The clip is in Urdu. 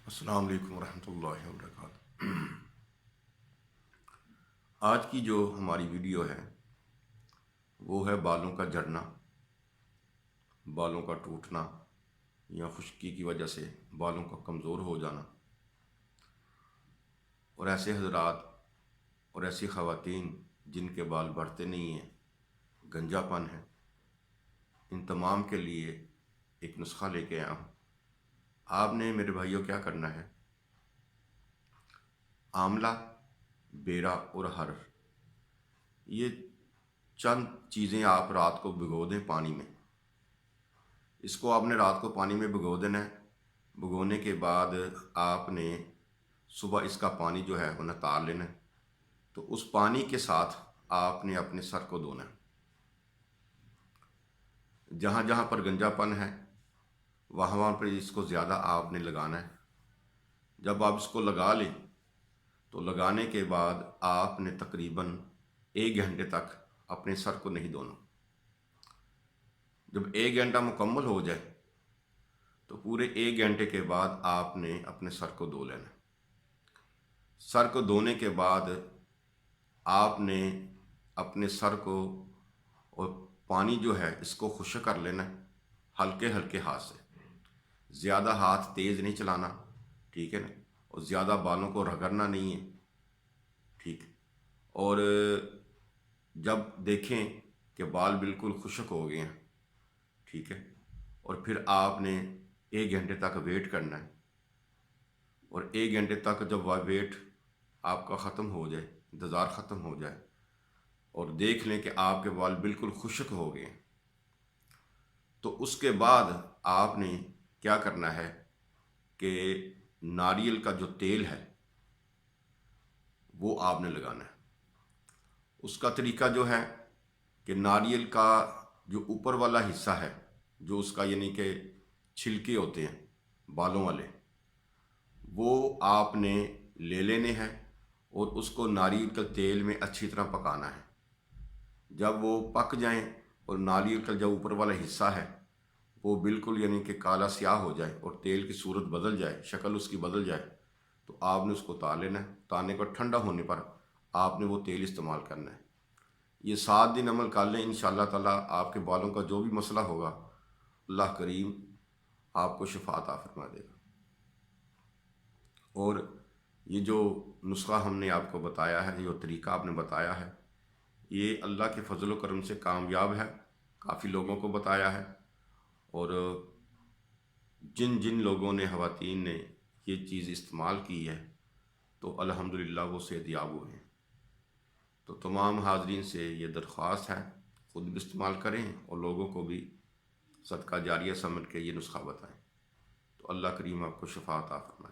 السلام علیکم ورحمۃ اللہ وبرکاتہ۔ آج کی جو ہماری ویڈیو ہے وہ ہے بالوں کا جھڑنا، بالوں کا ٹوٹنا یا خشکی کی وجہ سے بالوں کا کمزور ہو جانا، اور ایسے حضرات اور ایسی خواتین جن کے بال بڑھتے نہیں ہیں، گنجا پن ہے، ان تمام کے لیے ایک نسخہ لے کے آیا ہوں۔ آپ نے میرے بھائیوں کیا کرنا ہے، آملہ، بیرا اور ہر، یہ چند چیزیں آپ رات کو بھگو دیں پانی میں۔ اس کو آپ نے رات کو پانی میں بھگو دینا ہے۔ بھگونے کے بعد آپ نے صبح اس کا پانی جو ہے وہ نتار لینا ہے، تو اس پانی کے ساتھ آپ نے اپنے سر کو دھونا ہے۔ جہاں جہاں پر گنجا پن ہے وہاں وہاں پر اس کو زیادہ آپ نے لگانا ہے۔ جب آپ اس کو لگا لیں تو لگانے کے بعد آپ نے تقریباً 1 گھنٹے تک اپنے سر کو نہیں دھونا۔ جب 1 گھنٹہ مکمل ہو جائے تو پورے 1 گھنٹے کے بعد آپ نے اپنے سر کو دھو لینا۔ سر کو دھونے کے بعد آپ نے اپنے سر کو اور پانی جو ہے اس کو خشک کر لینا، ہلکے ہلکے ہاتھ سے، زیادہ ہاتھ تیز نہیں چلانا، ٹھیک ہے نا، اور زیادہ بالوں کو رگڑنا نہیں ہے، ٹھیک۔ اور جب دیکھیں کہ بال بالکل خشک ہو گئے ہیں، ٹھیک ہے، اور پھر آپ نے 1 گھنٹے تک ویٹ کرنا ہے، اور 1 گھنٹے تک جب وہ ویٹ آپ کا ختم ہو جائے، انتظار ختم ہو جائے، اور دیکھ لیں کہ آپ کے بال بالکل خشک ہو گئے ہیں، تو اس کے بعد آپ نے کیا کرنا ہے کہ ناریل کا جو تیل ہے وہ آپ نے لگانا ہے۔ اس کا طریقہ جو ہے کہ ناریل کا جو اوپر والا حصہ ہے، جو اس کا یعنی کہ چھلکے ہوتے ہیں بالوں والے، وہ آپ نے لے لینے ہیں اور اس کو ناریل کے تیل میں اچھی طرح پکانا ہے۔ جب وہ پک جائیں اور ناریل کا جو اوپر والا حصہ ہے وہ بالکل یعنی کہ کالا سیاہ ہو جائے اور تیل کی صورت بدل جائے، شکل اس کی بدل جائے، تو آپ نے اس کو اتار لینا ہے۔ اتارنے پر ٹھنڈا ہونے پر آپ نے وہ تیل استعمال کرنا ہے۔ یہ 7 دن عمل کر لیں، انشاءاللہ تعالیٰ آپ کے بالوں کا جو بھی مسئلہ ہوگا اللہ کریم آپ کو شفا عطا فرما دے گا۔ اور یہ جو نسخہ ہم نے آپ کو بتایا ہے، جو طریقہ آپ نے بتایا ہے، یہ اللہ کے فضل و کرم سے کامیاب ہے، کافی لوگوں کو بتایا ہے، اور جن جن لوگوں نے، خواتین نے یہ چیز استعمال کی ہے تو الحمدللہ وہ صحت یاب ہوئے ہیں۔ تو تمام حاضرین سے یہ درخواست ہے، خود بھی استعمال کریں اور لوگوں کو بھی صدقہ جاریہ سمجھ کے یہ نسخہ بتائیں، تو اللہ کریم آپ کو شفا عطا فرمائے۔